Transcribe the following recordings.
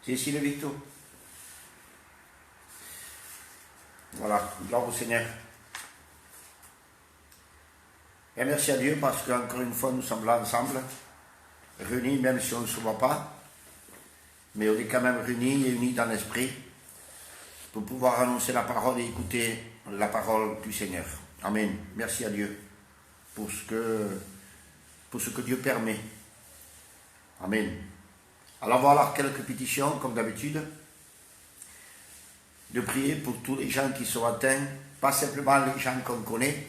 C'est ici le Victo. Voilà, gloire au Seigneur. Et merci à Dieu parce qu'encore une fois nous sommes là ensemble, réunis même si on ne se voit pas, mais on est quand même réunis et unis dans l'esprit pour pouvoir annoncer la parole et écouter la parole du Seigneur. Amen. Merci à Dieu pour ce que Dieu permet. Amen. Alors voilà quelques pétitions, comme d'habitude, de prier pour tous les gens qui sont atteints, pas simplement les gens qu'on connaît,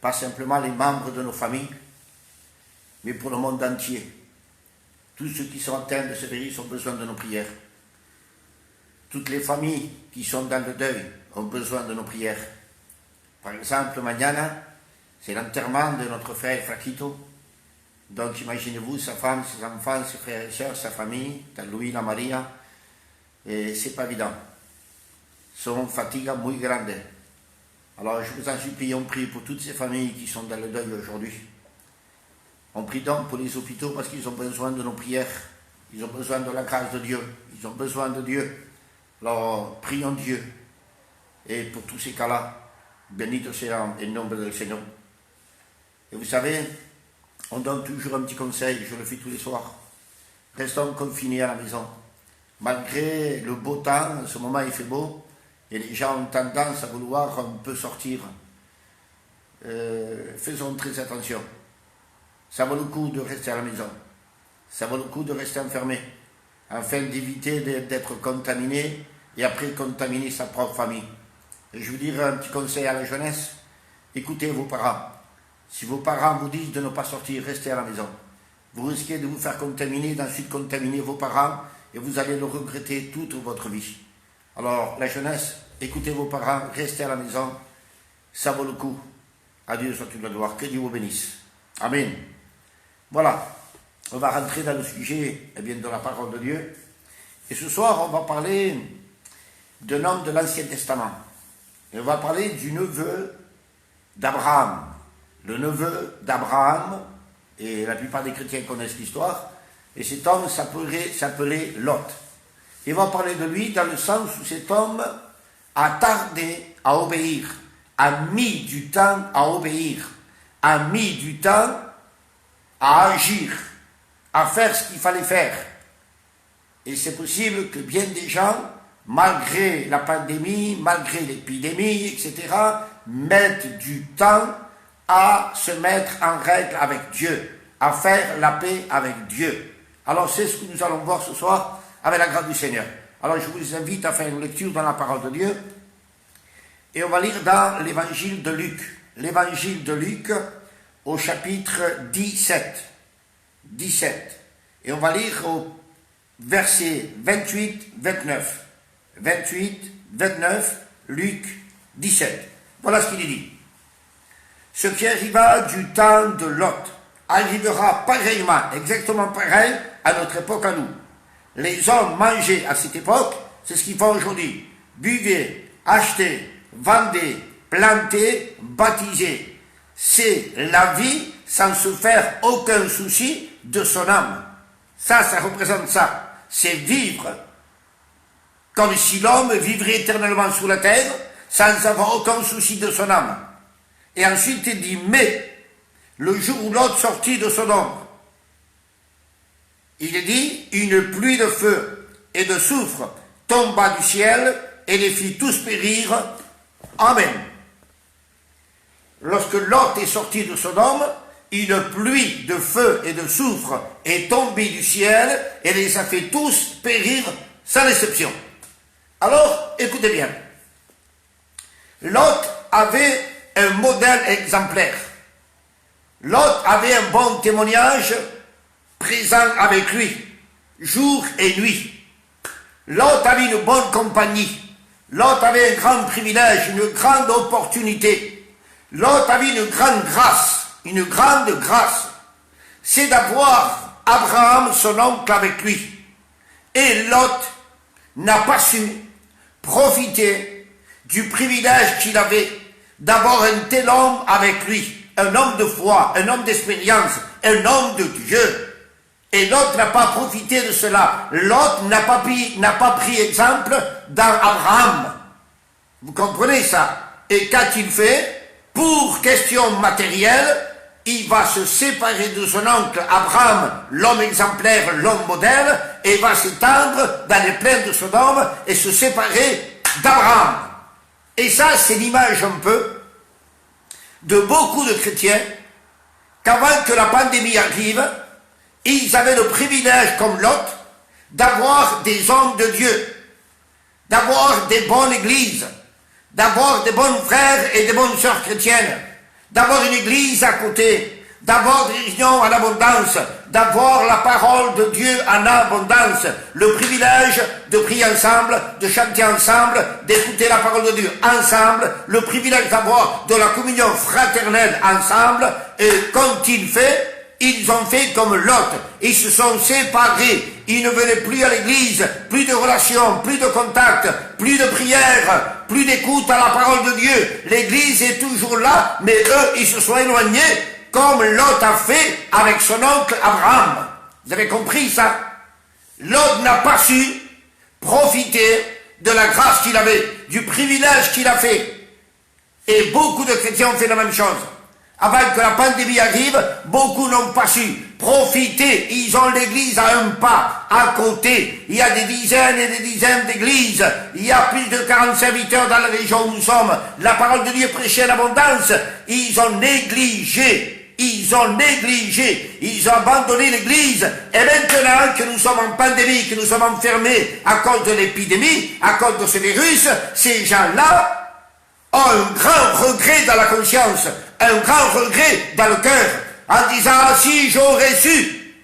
pas simplement les membres de nos familles, mais pour le monde entier. Tous ceux qui sont atteints de ce virus ont besoin de nos prières. Toutes les familles qui sont dans le deuil ont besoin de nos prières. Par exemple, mañana, c'est l'enterrement de notre frère Fraquito. Donc imaginez-vous sa femme, ses enfants, ses frères et sœurs, sa famille, Louis, la Maria, et c'est pas évident. Sont fatiga muy grande. Alors je vous en supplie, on prie pour toutes ces familles qui sont dans le deuil aujourd'hui. On prie donc pour les hôpitaux parce qu'ils ont besoin de nos prières. Ils ont besoin de la grâce de Dieu. Ils ont besoin de Dieu. Alors prions Dieu. Et pour tous ces cas-là, bendito sea el nombre del Seigneur. Et vous savez, on donne toujours un petit conseil, je le fais tous les soirs. Restons confinés à la maison. Malgré le beau temps, en ce moment il fait beau, et les gens ont tendance à vouloir un peu sortir. Faisons très attention. Ça vaut le coup de rester à la maison. Ça vaut le coup de rester enfermé, afin d'éviter d'être contaminé et après contaminer sa propre famille. Et je vous dirai un petit conseil à la jeunesse, écoutez vos parents. Si vos parents vous disent de ne pas sortir, restez à la maison. Vous risquez de vous faire contaminer, d'ensuite contaminer vos parents, et vous allez le regretter toute votre vie. Alors, la jeunesse, écoutez vos parents, restez à la maison, ça vaut le coup. À Dieu soit toute la gloire, que Dieu vous bénisse. Amen. Voilà, on va rentrer dans le sujet de la parole de Dieu. Et ce soir, on va parler d'un homme de l'Ancien Testament. Et on va parler du neveu d'Abraham. Le neveu d'Abraham, et la plupart des chrétiens connaissent l'histoire, et cet homme s'appelait Lot. Et on va parler de lui dans le sens où cet homme a tardé à obéir, a mis du temps à obéir, a mis du temps à agir, à faire ce qu'il fallait faire. Et c'est possible que bien des gens, malgré la pandémie, malgré l'épidémie, etc., mettent du temps à se mettre en règle avec Dieu, à faire la paix avec Dieu. Alors c'est ce que nous allons voir ce soir avec la grâce du Seigneur. Alors je vous invite à faire une lecture dans la parole de Dieu et on va lire dans l'évangile de Luc. L'évangile de Luc au chapitre 17. Et on va lire au verset 28-29. 28-29, Luc 17. Voilà ce qu'il dit. Ce qui arriva du temps de Lot arrivera pareillement, exactement pareil à notre époque à nous. Les hommes mangeaient à cette époque, c'est ce qu'ils font aujourd'hui. Buvaient, achetaient, vendaient, plantaient, baptisaient. C'est la vie sans se faire aucun souci de son âme. Ça représente ça. C'est vivre comme si l'homme vivrait éternellement sur la terre sans avoir aucun souci de son âme. Et ensuite il dit, mais le jour où Lot sortit de Sodome, il dit, une pluie de feu et de soufre tomba du ciel et les fit tous périr. Amen. Lorsque Lot est sorti de Sodome, une pluie de feu et de soufre est tombée du ciel et les a fait tous périr sans exception. Alors, écoutez bien. Lot avait un modèle exemplaire. Lot avait un bon témoignage présent avec lui, jour et nuit. Lot avait une bonne compagnie. Lot avait un grand privilège, une grande opportunité. Lot avait une grande grâce. C'est d'avoir Abraham, son oncle, avec lui. Et Lot n'a pas su profiter du privilège qu'il avait d'avoir un tel homme avec lui, un homme de foi, un homme d'expérience, un homme de Dieu. Et Lot n'a pas profité de cela. Lot n'a pas pris exemple d'Abraham. Vous comprenez ça? Et qu'a-t-il fait? Pour question matérielle, il va se séparer de son oncle Abraham, l'homme exemplaire, l'homme modèle, et va s'étendre dans les plaines de Sodome et se séparer d'Abraham. Et ça, c'est l'image un peu de beaucoup de chrétiens qu'avant que la pandémie arrive, ils avaient le privilège, comme Lot, d'avoir des hommes de Dieu, d'avoir des bonnes églises, d'avoir des bons frères et des bonnes sœurs chrétiennes, d'avoir une église à côté, d'avoir des réunions en abondance, d'avoir la parole de Dieu en abondance, le privilège de prier ensemble, de chanter ensemble, d'écouter la parole de Dieu ensemble, le privilège d'avoir de la communion fraternelle ensemble, et qu'ont-ils fait? Ils ont fait comme Lot, ils se sont séparés, ils ne venaient plus à l'église, plus de relations, plus de contacts, plus de prières, plus d'écoute à la parole de Dieu. L'église est toujours là, mais eux, ils se sont éloignés, comme Lot a fait avec son oncle Abraham. Vous avez compris ça? Lot n'a pas su profiter de la grâce qu'il avait, du privilège qu'il a fait. Et beaucoup de chrétiens ont fait la même chose. Avant que la pandémie arrive, beaucoup n'ont pas su profiter. Ils ont l'église à un pas, à côté. Il y a des dizaines et des dizaines d'églises. Il y a plus de 40 serviteurs dans la région où nous sommes. La parole de Dieu est prêchée en abondance. Ils ont négligé. Ils ont abandonné l'église. Et maintenant que nous sommes en pandémie, que nous sommes enfermés à cause de l'épidémie, à cause de ce virus, ces gens-là ont un grand regret dans la conscience, un grand regret dans le cœur, en disant « Ah, si j'aurais su !»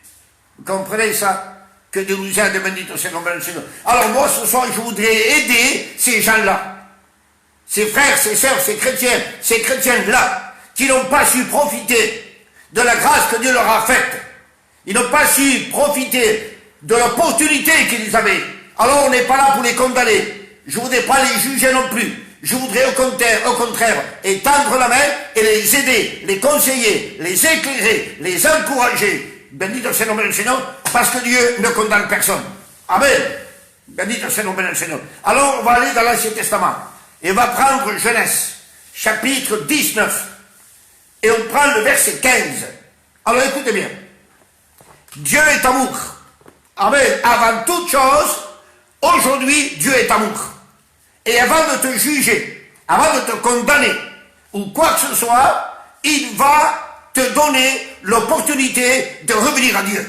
Vous comprenez ça? Que Dieu nous aide, bendito soit le nom du Seigneur. Alors moi, ce soir, je voudrais aider ces gens-là, ces frères, ces sœurs, ces chrétiens-là, qui n'ont pas su profiter de la grâce que Dieu leur a faite. Ils n'ont pas su profiter de l'opportunité qu'ils avaient. Alors on n'est pas là pour les condamner. Je ne voudrais pas les juger non plus. Je voudrais au contraire étendre la main et les aider, les conseiller, les éclairer, les encourager. Bendito soit le nom du Seigneur, parce que Dieu ne condamne personne. Amen. Bendito soit le nom du Seigneur. Alors on va aller dans l'Ancien Testament et on va prendre Genèse, chapitre 19, et on prend le verset 15. Alors écoutez bien. Dieu est amour. Amen. Avant toute chose, aujourd'hui, Dieu est amour. Et avant de te juger, avant de te condamner, ou quoi que ce soit, il va te donner l'opportunité de revenir à Dieu.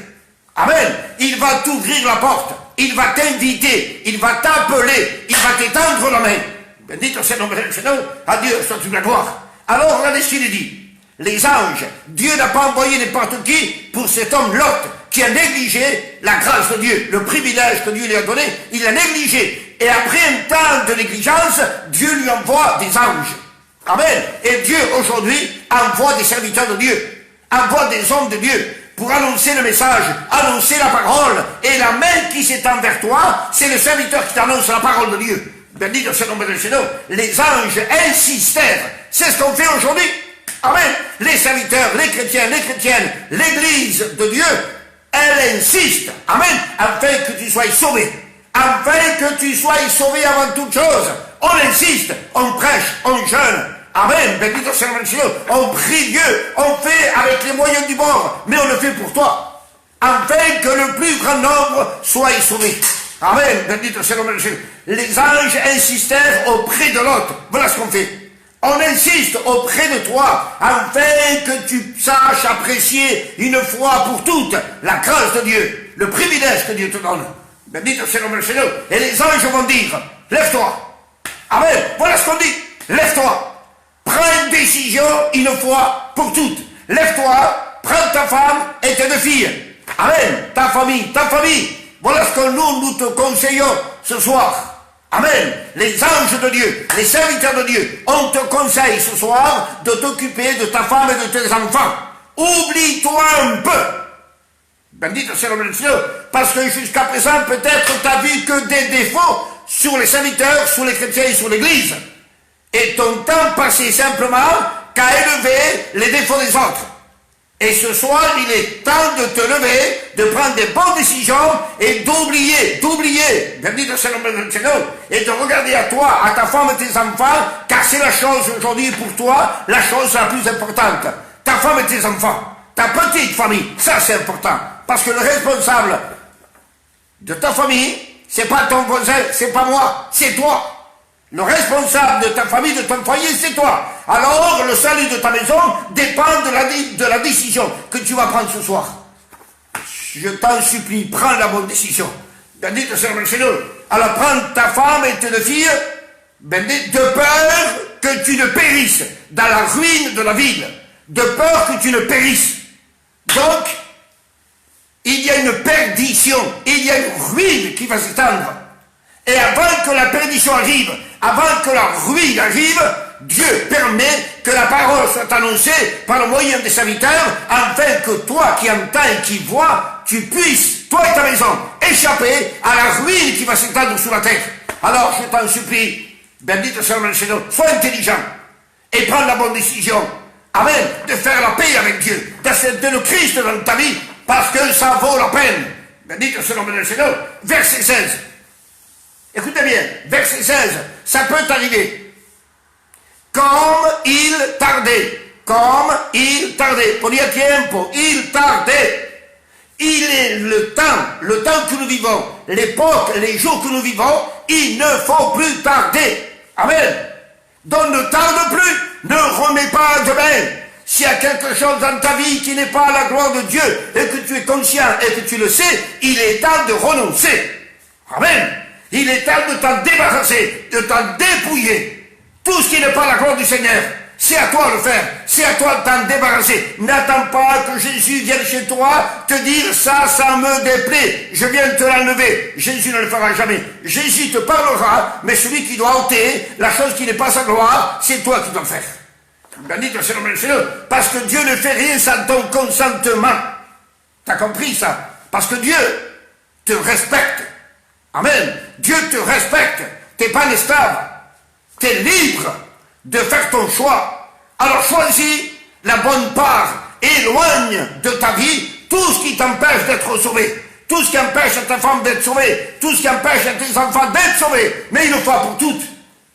Amen. Il va t'ouvrir la porte, il va t'inviter, il va t'appeler, il va t'étendre la main. Bendito soit le nom du Seigneur, à Dieu soit toute la gloire. Alors la destinée dit, les anges, Dieu n'a pas envoyé n'importe qui pour cet homme Lot, qui a négligé la grâce de Dieu, le privilège que Dieu lui a donné, il l'a négligé. Et après un temps de négligence, Dieu lui envoie des anges. Amen. Et Dieu aujourd'hui envoie des serviteurs de Dieu, envoie des hommes de Dieu pour annoncer le message, annoncer la parole. Et la main qui s'étend vers toi, c'est le serviteur qui t'annonce la parole de Dieu. Bendito soit le nom du Seigneur. Les anges insistèrent. C'est ce qu'on fait aujourd'hui. Amen. Les serviteurs, les chrétiens, les chrétiennes, l'église de Dieu, elle insiste. Amen. Afin que tu sois sauvé. Afin que tu sois sauvé avant toute chose. On insiste, on prêche, on jeûne. Amen. Bendito soit le nom du Seigneur. On prie Dieu, on fait avec les moyens du bord, mais on le fait pour toi. Afin que le plus grand nombre soit sauvé. Amen. Bendito soit le nom du Seigneur. Les anges insistèrent auprès de l'autre. Voilà ce qu'on fait. On insiste auprès de toi, afin que tu saches apprécier une fois pour toutes la grâce de Dieu, le privilège que Dieu te donne. Bendito soit le nom du Seigneur. Et les anges vont dire, lève-toi. Amen. Voilà ce qu'on dit. Lève-toi. Prends une décision une fois pour toutes. Lève-toi, prends ta femme et tes deux filles. Amen. Ta famille. Voilà ce que nous te conseillons ce soir. Amen. Les anges de Dieu, les serviteurs de Dieu, on te conseille ce soir de t'occuper de ta femme et de tes enfants. Oublie-toi un peu. Bendito soit le nom du Seigneur, parce que jusqu'à présent, peut-être tu n'as vu que des défauts sur les serviteurs, sur les chrétiens et sur l'église. Et ton temps passé simplement qu'à élever les défauts des autres. Et ce soir, il est temps de te lever, de prendre des bonnes décisions et d'oublier, bendito soit le nom du Seigneur, et de regarder à toi, à ta femme et tes enfants, car c'est la chose aujourd'hui pour toi, la chose la plus importante. Ta femme et tes enfants, ta petite famille, ça c'est important. Parce que le responsable de ta famille, c'est pas ton voisin, c'est pas moi, c'est toi. Le responsable de ta famille, de ton foyer, c'est toi. Alors, le salut de ta maison dépend de la décision que tu vas prendre ce soir. Je t'en supplie, prends la bonne décision. Bendito soit le Seigneur. Alors, prends ta femme et tes deux filles, de peur que tu ne périsses dans la ruine de la ville. De peur que tu ne périsses. Donc, il y a une perdition, il y a une ruine qui va s'étendre. Et avant que la perdition arrive, avant que la ruine arrive, Dieu permet que la parole soit annoncée par le moyen des serviteurs, afin que toi qui entends et qui vois, tu puisses, toi et ta maison, échapper à la ruine qui va s'étendre sur la terre. Alors je t'en supplie, bendito soit le Seigneur, sois intelligent et prends la bonne décision. Amen. De faire la paix avec Dieu, d'accepter le Christ dans ta vie, parce que ça vaut la peine. Bendito soit le Seigneur. Verset 16. Écoutez bien, verset 16, ça peut t'arriver. Comme il tardait, pour dire tiempo, il tardait. Il est le temps que nous vivons, l'époque, les jours que nous vivons, il ne faut plus tarder. Amen. Donc ne tarde plus, ne remets pas demain. S'il y a quelque chose dans ta vie qui n'est pas à la gloire de Dieu, et que tu es conscient et que tu le sais, il est temps de renoncer. Amen. Il est temps de t'en débarrasser, de t'en dépouiller. Tout ce qui n'est pas la gloire du Seigneur, c'est à toi de le faire. C'est à toi de t'en débarrasser. N'attends pas que Jésus vienne chez toi te dire ça me déplaît. Je viens te l'enlever. Jésus ne le fera jamais. Jésus te parlera, mais celui qui doit ôter la chose qui n'est pas sa gloire, c'est toi qui dois le faire. Bendito soit le nom du Seigneur, parce que Dieu ne fait rien sans ton consentement. T'as compris ça? Parce que Dieu te respecte. Amen. Dieu te respecte. T'es pas un esclave. T'es libre de faire ton choix. Alors choisis la bonne part. Éloigne de ta vie tout ce qui t'empêche d'être sauvé. Tout ce qui empêche à ta femme d'être sauvée. Tout ce qui empêche à tes enfants d'être sauvés. Mais il le faut pour toutes.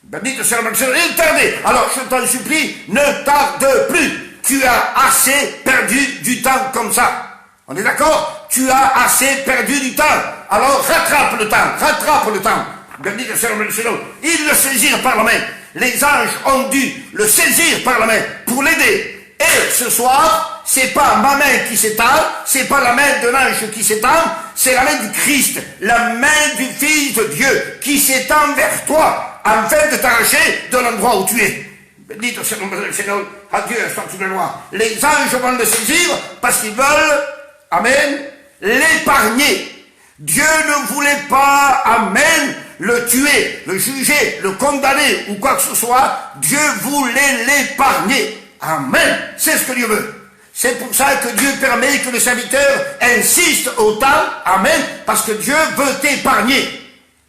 Bendito soit le Seigneur. Il tardait. Alors je t'en supplie, ne tarde plus. Tu as assez perdu du temps comme ça. On est d'accord? Tu as assez perdu du temps. Alors rattrape le temps. Bendito soit le Seigneur. Ils le saisirent par la main. Les anges ont dû le saisir par la main pour l'aider. Et ce soir, c'est pas ma main qui s'étend, c'est pas la main de l'ange qui s'étend, c'est la main du Christ, la main du Fils de Dieu qui s'étend vers toi, afin de t'arracher de l'endroit où tu es. Bendito soit le Seigneur. Adieu, sorti de loi. Les anges vont le saisir parce qu'ils veulent, amen, l'épargner. Dieu ne voulait pas, amen, le tuer, le juger, le condamner ou quoi que ce soit. Dieu voulait l'épargner. Amen. C'est ce que Dieu veut. C'est pour ça que Dieu permet que le serviteur insiste autant. Amen. Parce que Dieu veut t'épargner.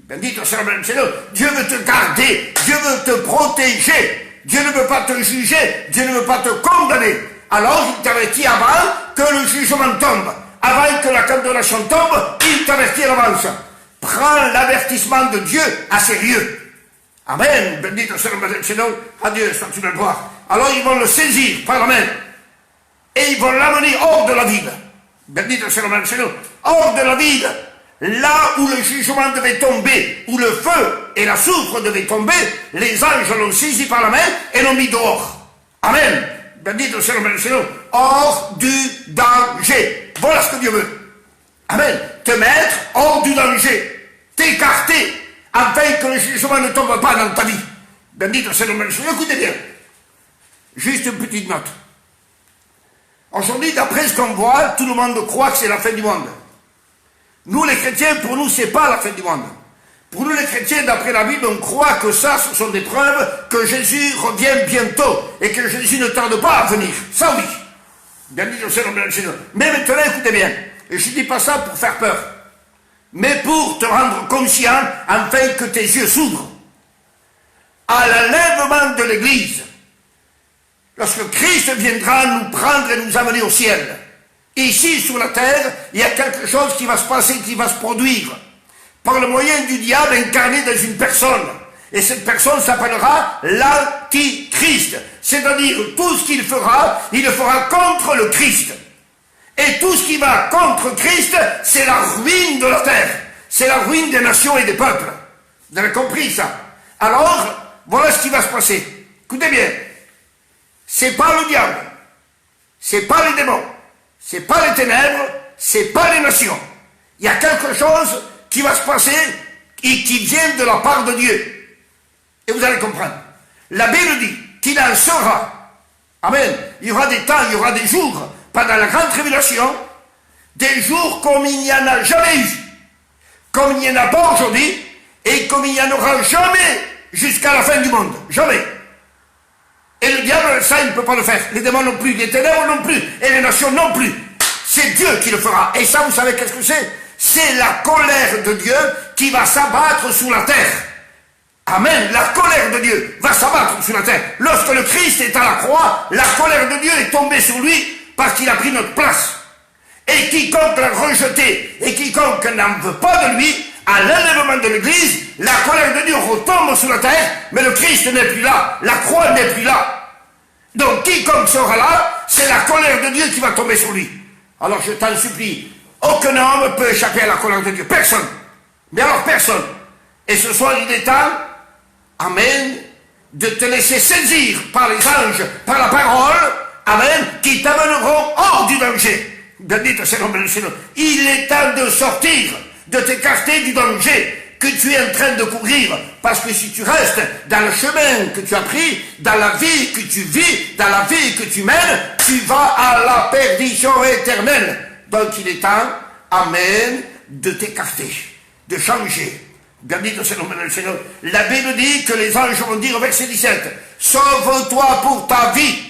Bendito soit le Seigneur. Dieu veut te garder. Dieu veut te protéger. Dieu ne veut pas te juger. Dieu ne veut pas te condamner. Alors il t'avertit avant que le jugement tombe. Avant que la condamnation tombe, il t'avertit à l'avance. Prends l'avertissement de Dieu à sérieux. Amen. Bendito soit le Seigneur. Adieu, statue de gloire. Alors ils vont le saisir par la main. Et ils vont l'amener hors de la ville. Bendito soit le Seigneur. Hors de la ville. Là où le jugement devait tomber, où le feu et la soufre devaient tomber, les anges l'ont saisi par la main et l'ont mis dehors. Amen. Bendito soit le Seigneur. Hors du danger. Voilà ce que Dieu veut. Amen. Te mettre hors du danger. T'écarter. Afin que le jugement ne tombe pas dans ta vie. Bendito soit le Seigneur. Écoutez bien. Juste une petite note. Aujourd'hui, d'après ce qu'on voit, tout le monde croit que c'est la fin du monde. Nous, les chrétiens, pour nous, c'est pas la fin du monde. Pour nous, les chrétiens, d'après la Bible, on croit que ça, ce sont des preuves que Jésus revient bientôt et que Jésus ne tarde pas à venir. Ça, oui. Bien dit, mais maintenant, écoutez bien. Et je ne dis pas ça pour faire peur, mais pour te rendre conscient, afin que tes yeux s'ouvrent à l'enlèvement de l'Église. lorsque Christ viendra nous prendre et nous amener au ciel. Ici, sur la terre, il y a quelque chose qui va se passer, qui va se produire, par le moyen du diable incarné dans une personne. Et cette personne s'appellera l'Antichrist. C'est-à-dire, tout ce qu'il il le fera contre le Christ. Et tout ce qui va contre Christ, c'est la ruine de la terre. C'est la ruine des nations et des peuples. Vous avez compris ça? Alors, voilà ce qui va se passer. Écoutez bien. C'est pas le diable. C'est pas les démons. C'est pas les ténèbres. C'est pas les nations. Il y a quelque chose qui va se passer et qui vient de la part de Dieu. Et vous allez comprendre. La Bible dit qu'il en sera. Amen. Il y aura des temps, il y aura des jours, pendant la grande tribulation, des jours comme il n'y en a jamais eu. Comme il n'y en a pas aujourd'hui, et comme il n'y en aura jamais jusqu'à la fin du monde. Jamais. Et le diable, ça, il ne peut pas le faire. Les démons non plus, les ténèbres non plus, et les nations non plus. C'est Dieu qui le fera. Et ça, vous savez qu'est-ce que c'est? C'est la colère de Dieu qui va s'abattre sur la terre. Amen. La colère de Dieu va s'abattre sur la terre. Lorsque le Christ est à la croix, la colère de Dieu est tombée sur lui parce qu'il a pris notre place. Et quiconque l'a rejeté et quiconque n'en veut pas de lui, à l'enlèvement de l'Église, la colère de Dieu retombe sur la terre, mais le Christ n'est plus là, la croix n'est plus là. Donc quiconque sera là, c'est la colère de Dieu qui va tomber sur lui. Alors je t'en supplie, aucun homme ne peut échapper à la colère de Dieu, personne. Mais alors personne. Et ce soir il est temps, amen, de te laisser saisir par les anges, par la parole, amen, qui t'amèneront hors du danger. Bendito c'est le nom du Seigneur. Il est temps de sortir, de t'écarter du danger que tu es en train de courir. Parce que si tu restes dans le chemin que tu as pris, dans la vie que tu vis, dans la vie que tu mènes, tu vas à la perdition éternelle. Donc il est temps, amen, de t'écarter, de changer. Bendito c'est le nom du Seigneur. La Bible dit que les anges vont dire au verset 17, sauve-toi pour ta vie.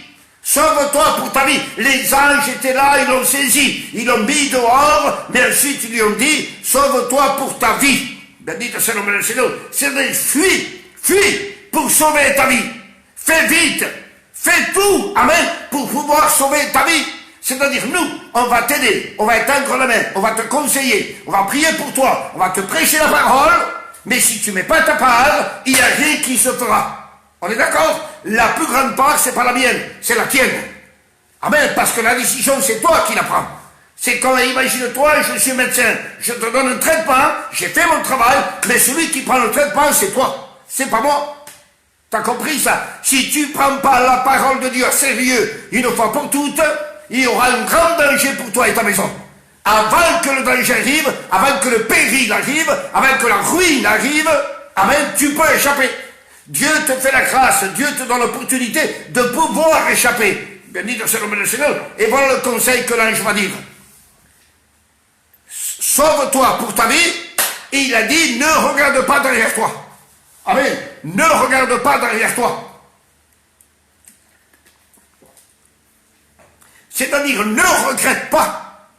Sauve-toi pour ta vie. Les anges étaient là, ils l'ont saisi, ils l'ont mis dehors, mais ensuite ils lui ont dit, sauve-toi pour ta vie. Bendito c'est le nom du Seigneur. C'est-à-dire, fuis pour sauver ta vie. Fais vite, fais tout, amen, pour pouvoir sauver ta vie. C'est-à-dire, nous, on va t'aider, on va étendre la main, on va te conseiller, on va prier pour toi, on va te prêcher la parole, mais si tu ne mets pas ta part, il n'y a rien qui se fera. On est d'accord? La plus grande part, c'est pas la mienne, c'est la tienne. Amen, parce que la décision, c'est toi qui la prends. C'est comme, imagine-toi, je suis médecin, je te donne un traitement, j'ai fait mon travail, mais celui qui prend le traitement, c'est toi. C'est pas moi. T'as compris ça? Si tu prends pas la parole de Dieu à sérieux, une fois pour toutes, il y aura un grand danger pour toi et ta maison. Avant que le danger arrive, avant que le péril arrive, avant que la ruine arrive, amen, tu peux échapper. Dieu te fait la grâce, Dieu te donne l'opportunité de pouvoir échapper. Bendito c'est le nom du Seigneur. Et voilà le conseil que l'ange va dire. Sauve-toi pour ta vie. Et il a dit, ne regarde pas derrière toi. Amen. Ne regarde pas derrière toi. C'est-à-dire, ne regrette pas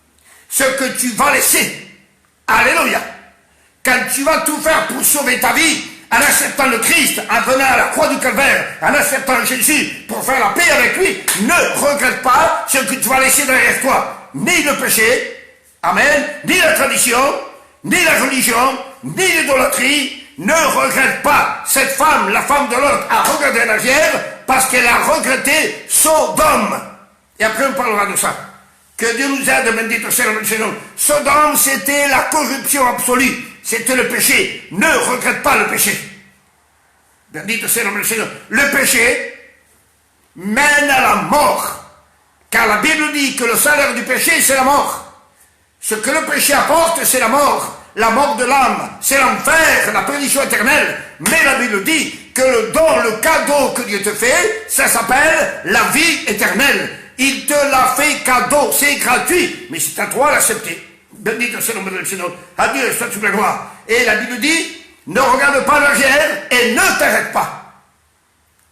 ce que tu vas laisser. Alléluia. Quand tu vas tout faire pour sauver ta vie, en acceptant le Christ, en venant à la croix du Calvaire, en acceptant Jésus pour faire la paix avec lui, ne regrette pas ce que tu vas laisser derrière toi. Ni le péché, amen, ni la tradition, ni la religion, ni l'idolâtrie. Ne regrette pas. Cette femme, la femme de l'autre, a regardé en arrière parce qu'elle a regretté Sodome. Et après on parlera de ça. Que Dieu nous aide, bendito sea le Seigneur. Sodome, c'était la corruption absolue. C'était le péché. Ne regrette pas le péché. Bendito sea le Seigneur. Le péché mène à la mort. Car la Bible dit que le salaire du péché, c'est la mort. Ce que le péché apporte, c'est la mort. La mort de l'âme, c'est l'enfer, la perdition éternelle. Mais la Bible dit que le don, le cadeau que Dieu te fait, ça s'appelle la vie éternelle. Il te l'a fait cadeau, c'est gratuit, mais c'est à toi d'accepter. Bendito c'est le nom du Seigneur. À Dieu soit toute la gloire. Et la Bible dit, ne regarde pas l'arrière et ne t'arrête pas.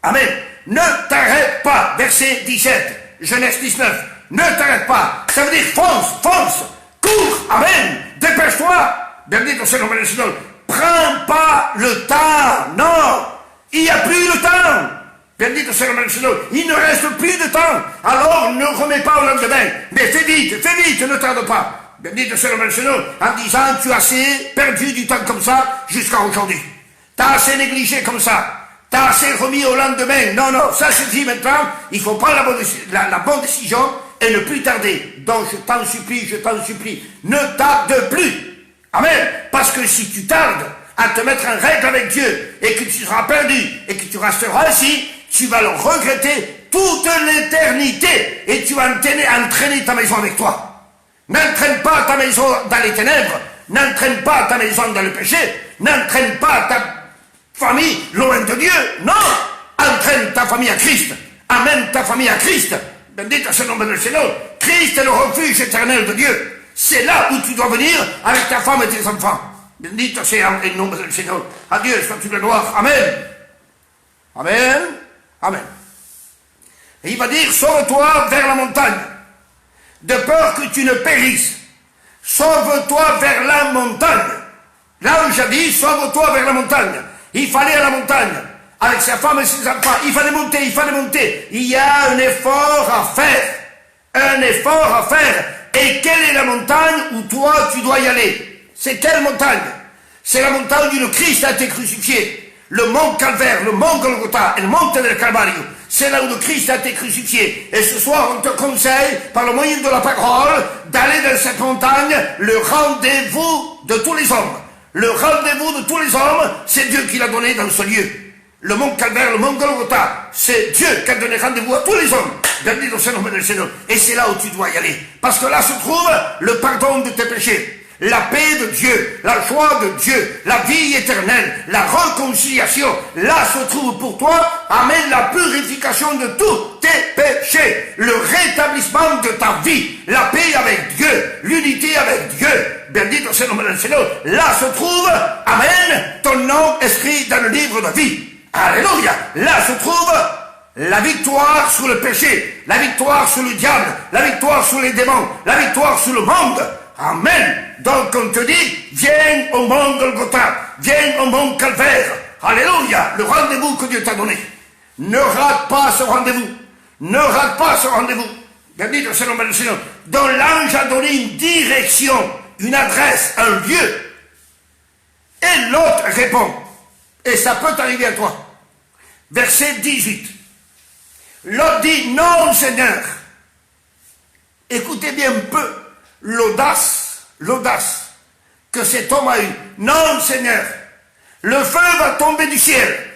Amen. Ne t'arrête pas. Verset 17, Genèse 19. Ne t'arrête pas. Ça veut dire fonce, cours. Amen. Dépêche-toi. Bendito c'est le nom du Seigneur. Prends pas le temps. Non. Il n'y a plus le temps. Bendito soit le nom du Seigneur. Il ne reste plus de temps. Alors ne remets pas au lendemain. Mais fais vite, ne tarde pas. Bendito soit le nom du Seigneur. En disant, tu as assez perdu du temps comme ça jusqu'à aujourd'hui. Tu as assez négligé comme ça. Tu as assez remis au lendemain. Non, ça suffit maintenant. Il faut prendre la bonne décision et ne plus tarder. Donc je t'en supplie, ne tarde plus. Amen. Parce que si tu tardes à te mettre en règle avec Dieu et que tu seras perdu et que tu resteras ainsi, tu vas le regretter toute l'éternité et tu vas entraîner ta maison avec toi. N'entraîne pas ta maison dans les ténèbres, n'entraîne pas ta maison dans le péché, n'entraîne pas ta famille loin de Dieu. Non, entraîne ta famille à Christ, amène ta famille à Christ. Bendito soit le nom du Seigneur. Christ est le refuge éternel de Dieu. C'est là où tu dois venir avec ta femme et tes enfants. Bendito sea el nombre del Señor. A Dieu soit toute la gloire. Amen. Amen. Amen. Et il va dire, sauve-toi vers la montagne, de peur que tu ne périsses. Sauve-toi vers la montagne. L'ange a dit, sauve-toi vers la montagne. Il fallait à la montagne, avec sa femme et ses enfants. Il fallait monter. Il y a un effort à faire. Et quelle est la montagne où toi tu dois y aller? C'est quelle montagne? C'est la montagne où le Christ a été crucifié. Le mont Calvaire, le mont Golgotha, le monte del Calvario. C'est là où le Christ a été crucifié. Et ce soir, on te conseille, par le moyen de la parole, d'aller dans cette montagne, le rendez-vous de tous les hommes. Le rendez-vous de tous les hommes, c'est Dieu qui l'a donné dans ce lieu. Le mont Calvaire, le mont Golgotha, c'est Dieu qui a donné rendez-vous à tous les hommes. Bendito sea el nombre del Señor. Et c'est là où tu dois y aller. Parce que là se trouve le pardon de tes péchés, la paix de Dieu, la joie de Dieu, la vie éternelle, la réconciliation. Là se trouve pour toi, amen, la purification de tous tes péchés, le rétablissement de ta vie, la paix avec Dieu, l'unité avec Dieu. Bendito sea el nombre del Señor. Là se trouve, amen, ton nom inscrit dans le livre de vie. Alléluia. Là se trouve la victoire sur le péché, la victoire sur le diable, la victoire sur les démons, la victoire sur le monde. Amen. Donc on te dit, viens au mont Golgotha, viens au mont Calvaire. Alléluia. Le rendez-vous que Dieu t'a donné. Ne rate pas ce rendez-vous. Bendito sea le nom du Seigneur. Dont l'ange a donné une direction, une adresse, un lieu. Et l'autre répond. Et ça peut t'arriver à toi. Verset 18. L'autre dit, non Seigneur. Écoutez bien un peu l'audace que cet homme a eu. Non Seigneur, le feu va tomber du ciel,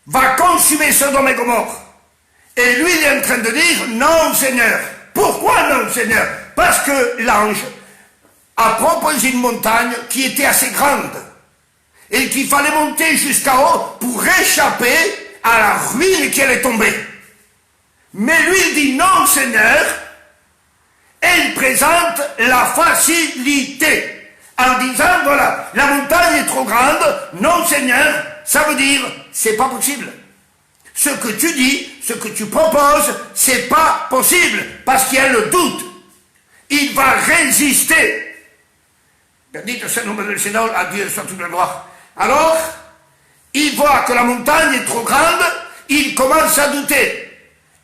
va consumer Sodome et Gomorrhe. Et lui il est en train de dire, non Seigneur. Pourquoi non Seigneur? Parce que l'ange a proposé une montagne qui était assez grande et qu'il fallait monter jusqu'à haut pour échapper à la ruine qui allait tomber. Mais lui il dit non Seigneur, et il présente la facilité en disant voilà, la montagne est trop grande, non Seigneur, ça veut dire c'est pas possible. Ce que tu dis, ce que tu proposes, c'est pas possible parce qu'il y a le doute. Il va résister. Bendito sea el nombre del Señor, à Dieu soit toute la gloire. Alors, il voit que la montagne est trop grande, il commence à douter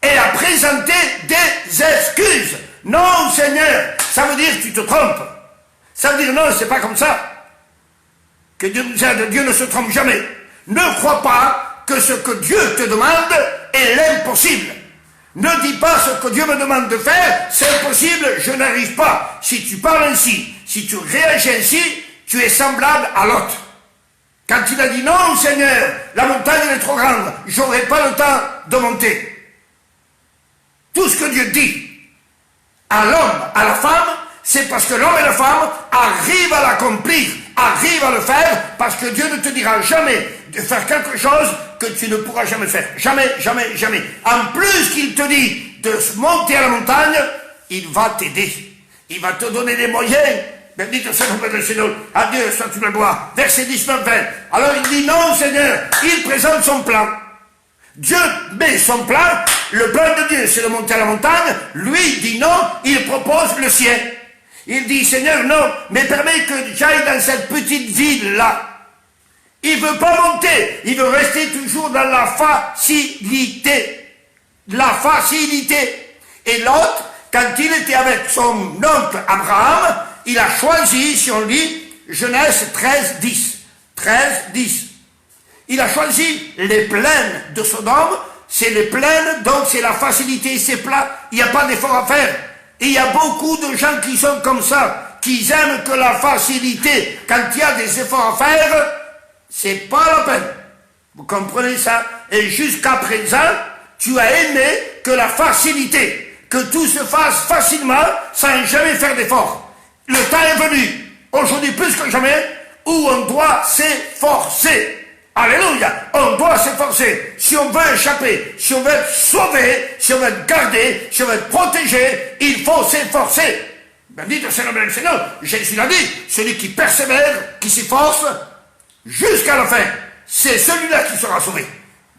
et à présenter des excuses. Non, Seigneur, ça veut dire que tu te trompes. Ça veut dire non, c'est pas comme ça. Que Dieu ne se trompe jamais. Ne crois pas que ce que Dieu te demande est l'impossible. Ne dis pas ce que Dieu me demande de faire, c'est impossible, je n'arrive pas. Si tu parles ainsi, si tu réagis ainsi, tu es semblable à l'autre. Quand il a dit non Seigneur, la montagne est trop grande, j'aurai pas le temps de monter. Tout ce que Dieu dit à l'homme, à la femme, c'est parce que l'homme et la femme arrivent à l'accomplir, arrivent à le faire, parce que Dieu ne te dira jamais de faire quelque chose que tu ne pourras jamais faire. Jamais, jamais, jamais. En plus qu'il te dit de monter à la montagne, il va t'aider. Il va te donner les moyens. Bendito sea el nombre del Señor. À Dieu soit toute la gloire. Verset 19-20. Alors il dit non Seigneur. Il présente son plan. Dieu met son plan. Le plan de Dieu c'est de monter à la montagne. Lui dit non. Il propose le sien. Il dit Seigneur non. Mais permets que j'aille dans cette petite ville là. Il ne veut pas monter. Il veut rester toujours dans la facilité. La facilité. Et Lot, quand il était avec son oncle Abraham, il a choisi, si on lit, Genèse 13, 10. 13, 10. Il a choisi les plaines de Sodome. C'est les plaines, donc c'est la facilité, c'est plat. Il n'y a pas d'effort à faire. Et il y a beaucoup de gens qui sont comme ça, qui aiment que la facilité. Quand il y a des efforts à faire, c'est pas la peine. Vous comprenez ça? Et jusqu'à présent, tu as aimé que la facilité, que tout se fasse facilement, sans jamais faire d'efforts. Le temps est venu, aujourd'hui plus que jamais, où on doit s'efforcer. Alléluia! On doit s'efforcer. Si on veut échapper, si on veut être sauvé, si on veut être gardé, si on veut être protégé, il faut s'efforcer. Bendito soit le nom du Seigneur. Jésus l'a dit, celui qui persévère, qui s'efforce, jusqu'à la fin, c'est celui-là qui sera sauvé.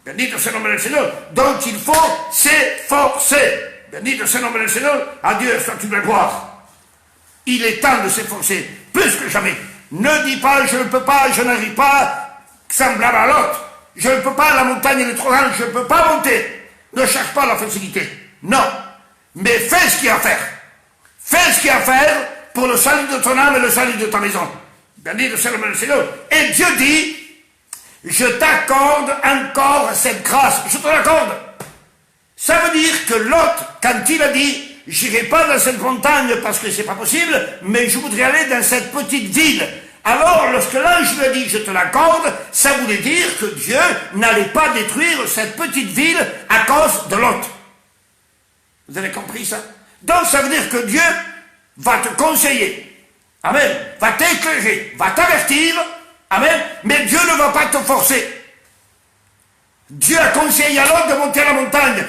Bendito soit le nom du Seigneur. Donc il faut s'efforcer. Bendito soit le nom du Seigneur. À Dieu soit toute la gloire. Il est temps de s'efforcer, plus que jamais. Ne dis pas, je ne peux pas, je n'arrive pas, semblable à l'autre. Je ne peux pas, la montagne est trop grande, je ne peux pas monter. Ne cherche pas la facilité. Non. Mais fais ce qu'il y a à faire. Fais ce qu'il y a à faire pour le salut de ton âme et le salut de ta maison. Bendito soit le nom du Seigneur. Et Dieu dit, je t'accorde encore cette grâce. Je te l'accorde. Ça veut dire que Lot, quand il a dit, j'irai pas dans cette montagne parce que c'est pas possible, mais je voudrais aller dans cette petite ville. Alors, lorsque l'ange lui a dit, je te l'accorde, ça voulait dire que Dieu n'allait pas détruire cette petite ville à cause de Lot. Vous avez compris ça? Donc, ça veut dire que Dieu va te conseiller. Amen. Va t'éclairer, va t'avertir. Amen. Mais Dieu ne va pas te forcer. Dieu a conseillé à Lot de monter à la montagne.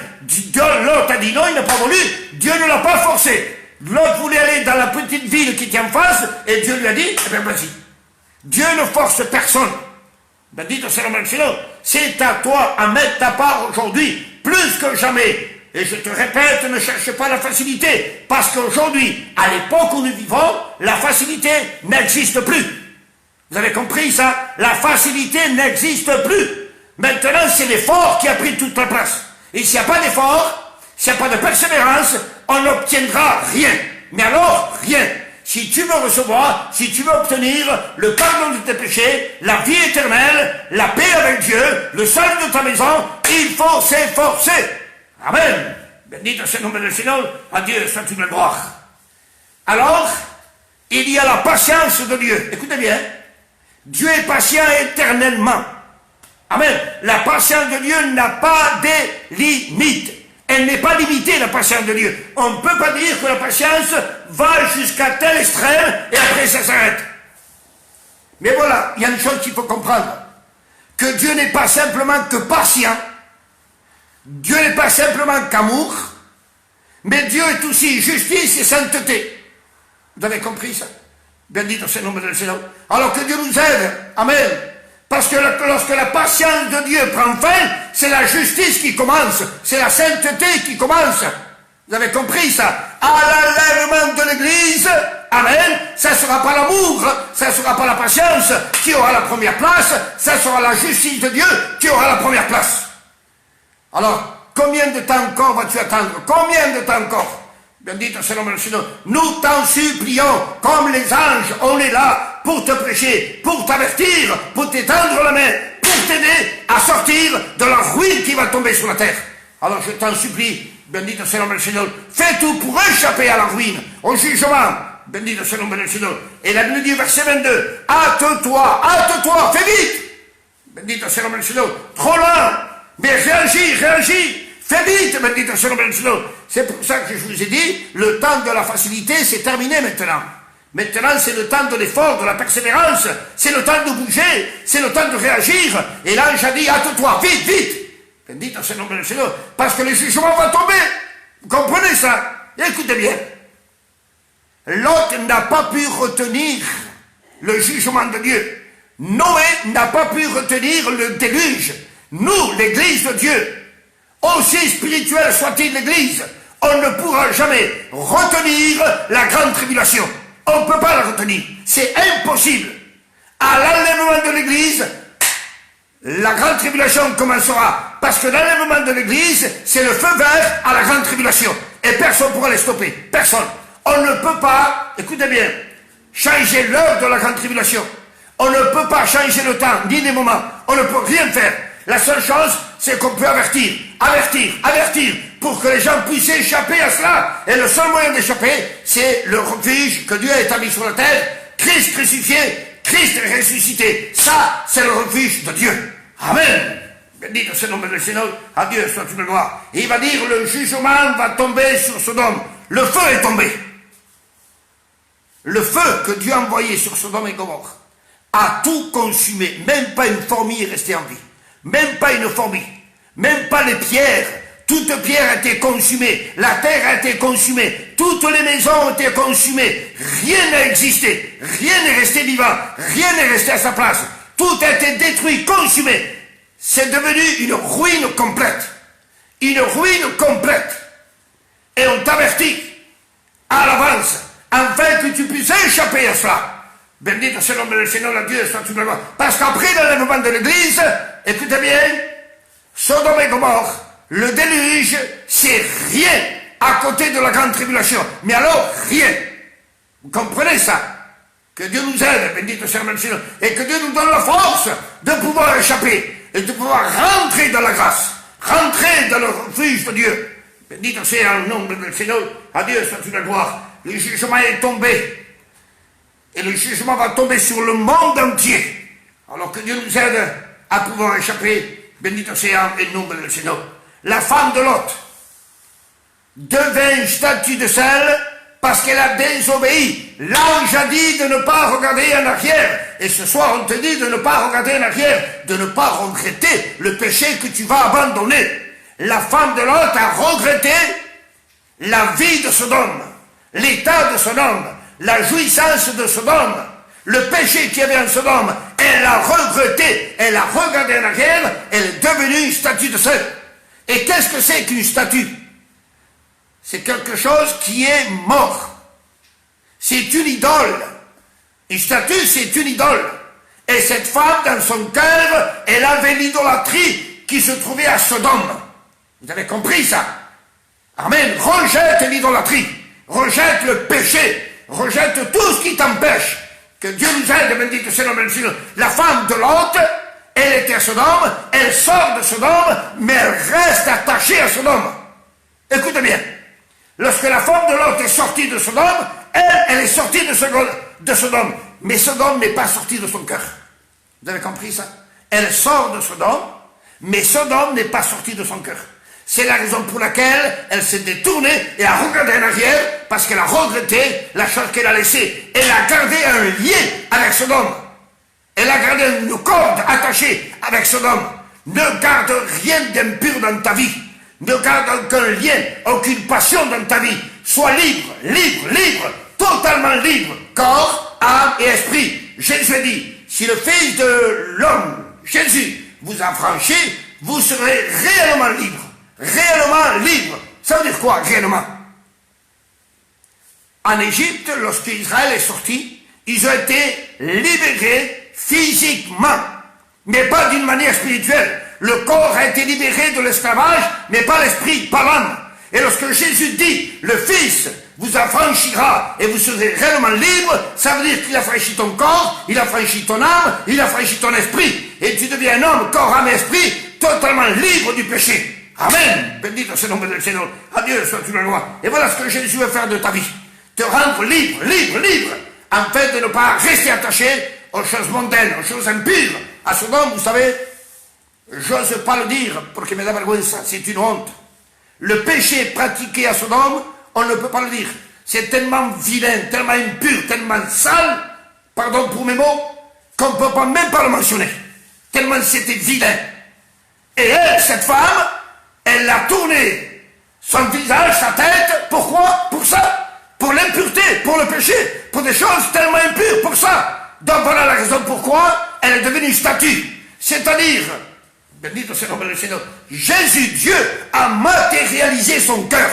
Lot a dit non, il n'a pas voulu. Dieu ne l'a pas forcé. Lot voulait aller dans la petite ville qui était en face, et Dieu lui a dit, eh bien vas-y. Dieu ne force personne. Ben dites au Seigneur, c'est à toi à mettre ta part aujourd'hui, plus que jamais. Et je te répète, ne cherche pas la facilité, parce qu'aujourd'hui, à l'époque où nous vivons, la facilité n'existe plus. Vous avez compris ça? La facilité n'existe plus. Maintenant, c'est l'effort qui a pris toute la place. Et s'il n'y a pas d'effort, s'il n'y a pas de persévérance, on n'obtiendra rien. Mais alors, rien. Si tu veux recevoir, si tu veux obtenir le pardon de tes péchés, la vie éternelle, la paix avec Dieu, le salut de ta maison, il faut s'efforcer. Amen. Bendito soit le nom du Seigneur, à Dieu soit toute la gloire. Alors, il y a la patience de Dieu. Écoutez bien, Dieu est patient éternellement. Amen. La patience de Dieu n'a pas de limites. Elle n'est pas limitée, la patience de Dieu. On ne peut pas dire que la patience va jusqu'à tel extrême et après ça s'arrête. Mais voilà, il y a une chose qu'il faut comprendre. Que Dieu n'est pas simplement que patient. Dieu n'est pas simplement qu'amour. Mais Dieu est aussi justice et sainteté. Vous avez compris ça? Bendito soit le nom du Seigneur. Alors que Dieu nous aide. Amen. Parce que lorsque la patience de Dieu prend fin, c'est la justice qui commence, c'est la sainteté qui commence. Vous avez compris ça? À l'enlèvement de l'Église, amen, ça ne sera pas l'amour, ça ne sera pas la patience qui aura la première place, ça sera la justice de Dieu qui aura la première place. Alors, combien de temps encore vas-tu attendre? Combien de temps encore? Bendito soit le nom du Seigneur. Nous t'en supplions, comme les anges, on est là pour te prêcher, pour t'avertir, pour t'étendre la main, pour t'aider à sortir de la ruine qui va tomber sur la terre. Alors je t'en supplie, bendito soit le nom du Seigneur, fais tout pour échapper à la ruine, au jugement. Bendito soit le nom du Seigneur. Et la Bible dit, verset 22, hâte-toi, fais vite. Bendito soit le nom du Seigneur. Trop loin, mais réagis. Fais vite, bendito soit le nom du Seigneur. C'est pour ça que je vous ai dit, le temps de la facilité, c'est terminé maintenant. Maintenant, c'est le temps de l'effort, de la persévérance. C'est le temps de bouger. C'est le temps de réagir. Et l'ange a dit, hâte-toi, vite. Bendito soit le nom du Seigneur. Parce que le jugement va tomber. Vous comprenez ça? Écoutez bien. Lot n'a pas pu retenir le jugement de Dieu. Noé n'a pas pu retenir le déluge. Nous, l'Église de Dieu, aussi spirituelle soit-il l'Église, on ne pourra jamais retenir la grande tribulation. On ne peut pas la retenir. C'est impossible. À l'enlèvement de l'Église, la grande tribulation commencera. Parce que l'enlèvement de l'Église, c'est le feu vert à la grande tribulation. Et personne ne pourra les stopper. Personne. On ne peut pas, écoutez bien, changer l'heure de la grande tribulation. On ne peut pas changer le temps, ni les moments. On ne peut rien faire. La seule chose, c'est qu'on peut avertir, pour que les gens puissent échapper à cela. Et le seul moyen d'échapper, c'est le refuge que Dieu a établi sur la terre. Christ crucifié, Christ ressuscité. Ça, c'est le refuge de Dieu. Amen. Bendito soit le nom du Seigneur. À Dieu soit toute la gloire. Et il va dire, le jugement va tomber sur Sodome. Le feu est tombé. Le feu que Dieu a envoyé sur Sodome et Gomorrhe a tout consumé. Même pas une fourmi est restée en vie. Même pas une fourmi. Même pas les pierres. Toute pierre a été consumée. La terre a été consumée. Toutes les maisons ont été consumées. Rien n'a existé. Rien n'est resté vivant. Rien n'est resté à sa place. Tout a été détruit, consumé. C'est devenu une ruine complète. Une ruine complète. Et on t'avertit à l'avance, afin que tu puisses échapper à cela. Bendito soit le nom du Seigneur, la Dieu soit tout le monde. Parce qu'après l'enlèvement de l'Église, écoutez bien, Sodome et Gomorrhe, le déluge, c'est rien à côté de la grande tribulation. Mais alors, rien. Vous comprenez ça? Que Dieu nous aide, bendito soit le nom du Seigneur, et que Dieu nous donne la force de pouvoir échapper et de pouvoir rentrer dans la grâce, rentrer dans le refuge de Dieu. Bendito soit le nom du Seigneur, à Dieu soit toute la gloire. Le jugement est tombé. Et le jugement va tomber sur le monde entier. Alors que Dieu nous aide à pouvoir échapper. Bendito soit le nom du Seigneur. La femme de Lot devint une statue de sel parce qu'elle a désobéi. L'ange a dit de ne pas regarder en arrière. Et ce soir, on te dit de ne pas regarder en arrière, de ne pas regretter le péché que tu vas abandonner. La femme de Lot a regretté la vie de Sodome, l'état de Sodome, la jouissance de Sodome, le péché qu'il y avait en Sodome. Elle a regretté, elle a regardé en arrière, elle est devenue une statue de sel. Et qu'est-ce que c'est qu'une statue? C'est quelque chose qui est mort. C'est une idole. Une statue, c'est une idole. Et cette femme, dans son cœur, elle avait l'idolâtrie qui se trouvait à Sodome. Vous avez compris ça? Amen. Rejette l'idolâtrie. Rejette le péché. Rejette tout ce qui t'empêche. Que Dieu nous aide, bendito soit le nom du Seigneur. La femme de Lot, elle était à Sodome, elle sort de Sodome, mais elle reste attachée à Sodome. Écoutez bien. Lorsque la femme de Lot est sortie de Sodome, elle est sortie de Sodome. Mais Sodome n'est pas sortie de son cœur. Vous avez compris ça? Elle sort de Sodome, mais Sodome n'est pas sortie de son cœur. C'est la raison pour laquelle elle s'est détournée et a regardé en arrière, parce qu'elle a regretté la chose qu'elle a laissée. Elle a gardé un lien avec Sodome. Elle a gardé une corde attachée avec Sodome. Ne garde rien d'impur dans ta vie. Ne garde aucun lien, aucune passion dans ta vie. Sois libre, totalement libre, corps, âme et esprit. Jésus dit, si le Fils de l'homme, Jésus, vous a franchi, vous serez réellement libre. Réellement libre. Ça veut dire quoi, réellement? En Égypte, lorsqu'Israël est sorti, ils ont été libérés physiquement, mais pas d'une manière spirituelle. Le corps a été libéré de l'esclavage, mais pas l'esprit, pas l'âme. Et lorsque Jésus dit, le Fils vous affranchira et vous serez réellement libre, ça veut dire qu'il a franchi ton corps, il a franchi ton âme, il a franchi ton esprit. Et tu deviens un homme, corps, âme et esprit, totalement libre du péché. Amen. Bendito soit le nom du Seigneur. À Dieu soit toute la gloire. Et voilà ce que Jésus veut faire de ta vie. Te rendre libre, afin de ne pas rester attaché aux choses mondaines, aux choses impures. À Sodome, vous savez, j'ose pas le dire, parce que me da vergüenza, c'est une honte. Le péché pratiqué à Sodome, on ne peut pas le dire. C'est tellement vilain, tellement impur, tellement sale, pardon pour mes mots, qu'on ne peut pas même pas le mentionner. Tellement c'était vilain. Et elle, cette femme, elle a tourné son visage, sa tête, pourquoi? Pour ça. Pour l'impureté, pour le péché, pour des choses tellement impures, pour ça. Donc voilà la raison pourquoi elle est devenue statue. C'est-à-dire, bendito soit le nom du Seigneur, Jésus, Dieu, a matérialisé son cœur.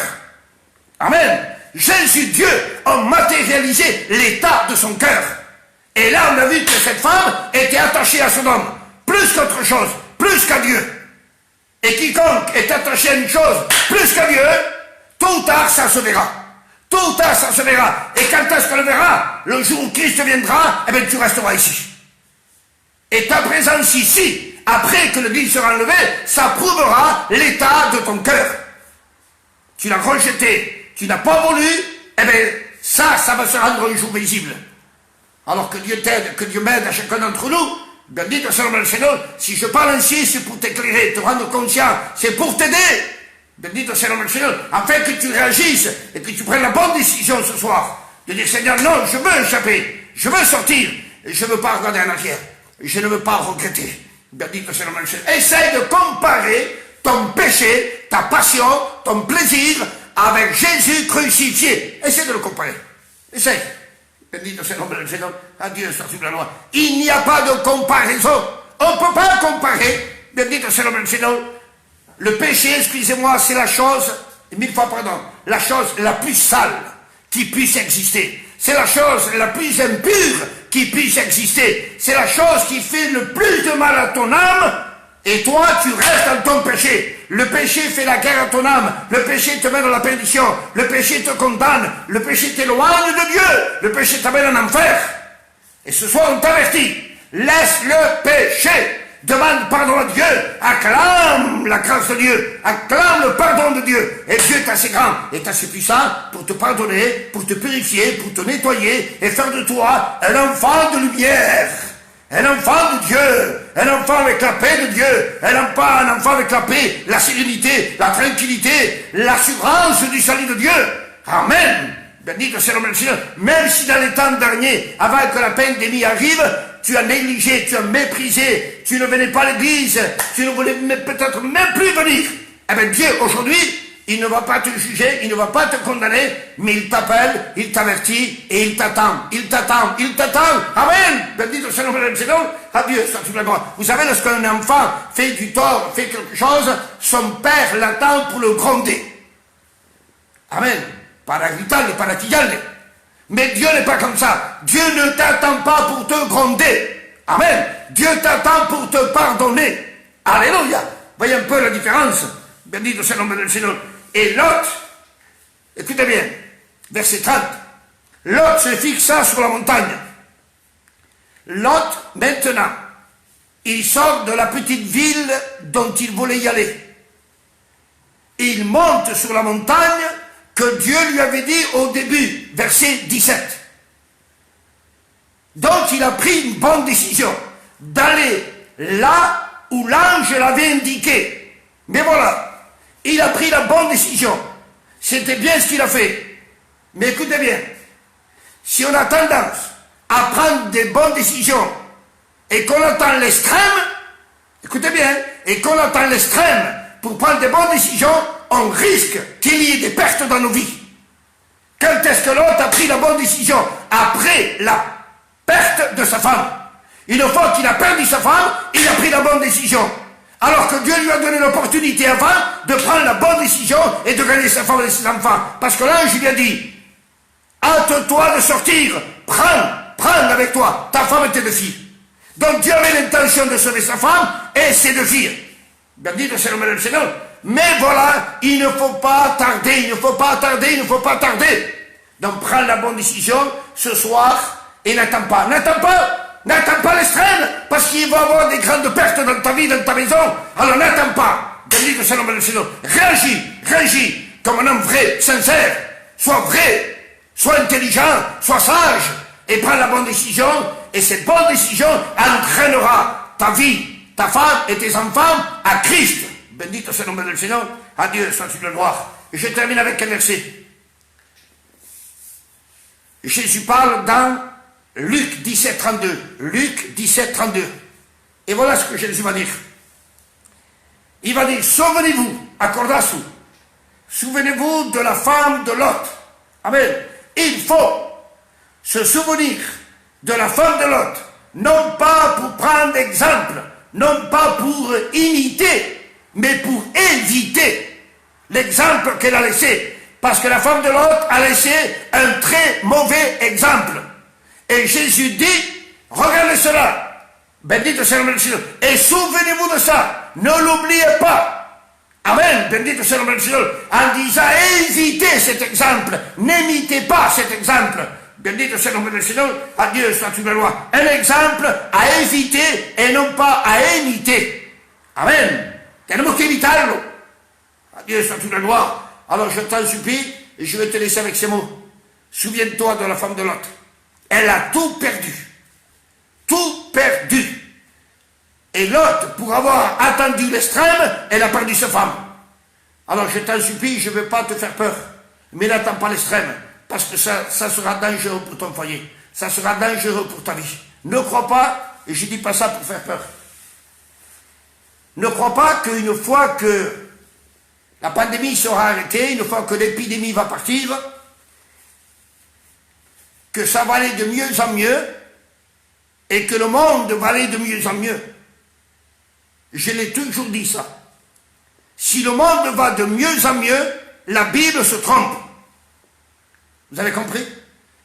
Amen. Jésus, Dieu, a matérialisé l'état de son cœur. Et là, on a vu que cette femme était attachée à Sodome. Plus plus qu'autre chose, plus qu'à Dieu. Et quiconque est attaché à une chose plus qu'à Dieu, tôt ou tard ça se verra. Tôt ou tard ça se verra. Et quand est-ce qu'on le verra? Le jour où Christ viendra, eh bien tu resteras ici. Et ta présence ici, après que le Christ sera enlevé, ça prouvera l'état de ton cœur. Tu l'as rejeté, tu n'as pas voulu, eh bien ça va se rendre un jour visible. Alors que Dieu t'aide, que Dieu m'aide à chacun d'entre nous. Bendito soit le Seigneur. Si je parle ainsi, c'est pour t'éclairer, te rendre conscient, c'est pour t'aider. Bendito soit le Seigneur, afin que tu réagisses et que tu prennes la bonne décision ce soir. De dire, Seigneur, non, je veux échapper, je veux sortir, et je ne veux pas regarder en arrière, je ne veux pas regretter. Bendito soit le Seigneur. Essaye de comparer ton péché, ta passion, ton plaisir avec Jésus crucifié. Essaye de le comparer. Essaye. Bendito soit le nom du Seigneur. Adieu, sorti de la loi. Il n'y a pas de comparaison. On ne peut pas comparer. Bendito soit le nom du Seigneur. Le péché, excusez-moi, c'est la chose, 1000 fois pardon, la chose la plus sale qui puisse exister. C'est la chose la plus impure qui puisse exister. C'est la chose qui fait le plus de mal à ton âme. Et toi, tu restes dans ton péché. Le péché fait la guerre à ton âme. Le péché te met dans la perdition. Le péché te condamne. Le péché t'éloigne de Dieu. Le péché t'amène en enfer. Et ce soir, on t'avertit. Laisse le péché. Demande pardon à Dieu. Acclame la grâce de Dieu. Acclame le pardon de Dieu. Et Dieu est assez grand, est assez puissant pour te pardonner, pour te purifier, pour te nettoyer et faire de toi un enfant de lumière. Un enfant de Dieu, un enfant avec la paix de Dieu, un enfant avec la paix, la sérénité, la tranquillité, l'assurance du salut de Dieu. Amen. Bendito soit le nom du Seigneur. Même si dans les temps derniers, avant que la pandémie arrive, tu as négligé, tu as méprisé, tu ne venais pas à l'église, tu ne voulais peut-être même plus venir. Eh bien Dieu, aujourd'hui, il ne va pas te juger, il ne va pas te condamner, mais il t'appelle, il t'avertit et il t'attend. Il t'attend, il t'attend. Amen. Bendito soit le nom du Seigneur. Adieu, soit toute la gloire. Vous savez, lorsqu'un enfant fait du tort, fait quelque chose, son père l'attend pour le gronder. Amen. Para gritarle, para chillarle. Mais Dieu n'est pas comme ça. Dieu ne t'attend pas pour te gronder. Amen. Dieu t'attend pour te pardonner. Alléluia. Voyez un peu la différence. Bendito soit le nom du Seigneur. Et Lot, écoutez bien, verset 30. Lot se fixa sur la montagne. Lot, maintenant, il sort de la petite ville dont il voulait y aller. Il monte sur la montagne que Dieu lui avait dit au début, verset 17. Donc il a pris une bonne décision d'aller là où l'ange l'avait indiqué. Mais voilà, il a pris la bonne décision. C'était bien ce qu'il a fait. Mais écoutez bien, si on a tendance à prendre des bonnes décisions et qu'on attend l'extrême, écoutez bien, et qu'on attend l'extrême pour prendre des bonnes décisions, on risque qu'il y ait des pertes dans nos vies. Quand est-ce que l'autre a pris la bonne décision? Après la perte de sa femme. Une fois qu'il a perdu sa femme, il a pris la bonne décision. Alors que Dieu lui a donné l'opportunité avant de prendre la bonne décision et de gagner sa femme et ses enfants. Parce que l'ange lui a dit, hâte-toi de sortir, prends avec toi ta femme et tes deux filles. Donc Dieu avait l'intention de sauver sa femme et ses deux filles. Bendito soit le nom du Seigneur. Mais voilà, il ne faut pas tarder, il ne faut pas tarder, il ne faut pas tarder. Donc prends la bonne décision ce soir et n'attends pas l'extrême, parce qu'il va y avoir des grandes pertes dans ta vie, dans ta maison. Alors n'attends pas. Bendito soit le nom du Seigneur. Réagis comme un homme vrai, sincère. Sois vrai, sois intelligent, sois sage et prends la bonne décision. Et cette bonne décision entraînera ta vie, ta femme et tes enfants à Christ. Bendito soit le nom du Seigneur. Adieu, soit toute la gloire. Et je termine avec un verset. Jésus parle dans Luc 17, 32. Luc 17, 32. Et voilà ce que Jésus va dire. Il va dire, souvenez-vous, accordassou, souvenez-vous de la femme de Lot. Amen. Il faut se souvenir de la femme de Lot, non pas pour prendre exemple, non pas pour imiter, mais pour éviter l'exemple qu'elle a laissé. Parce que la femme de Lot a laissé un très mauvais exemple. Et Jésus dit, regardez cela. Bendito soit le nom du Seigneur. Et souvenez-vous de ça. Ne l'oubliez pas. Amen. Bendito soit le nom du Seigneur. En disant, évitez cet exemple. N'imitez pas cet exemple. Bendito soit le nom du Seigneur. À Dieu soit toute la loi. Un exemple à éviter et non pas à imiter. Amen. Tenemos que evitarlo. À Dieu soit toute la gloire. Alors je t'en supplie, et je vais te laisser avec ces mots. Souviens-toi de la femme de Lot. Elle a tout perdu. Tout perdu. Et Lot, pour avoir attendu l'extrême, elle a perdu sa femme. Alors je t'en supplie, je ne veux pas te faire peur. Mais n'attends pas l'extrême. Parce que ça sera dangereux pour ton foyer. Ça sera dangereux pour ta vie. Ne crois pas, et je ne dis pas ça pour faire peur. Ne crois pas qu'une fois que la pandémie sera arrêtée, une fois que l'épidémie va partir, que ça va aller de mieux en mieux et que le monde va aller de mieux en mieux. Je l'ai toujours dit ça. Si le monde va de mieux en mieux, la Bible se trompe. Vous avez compris?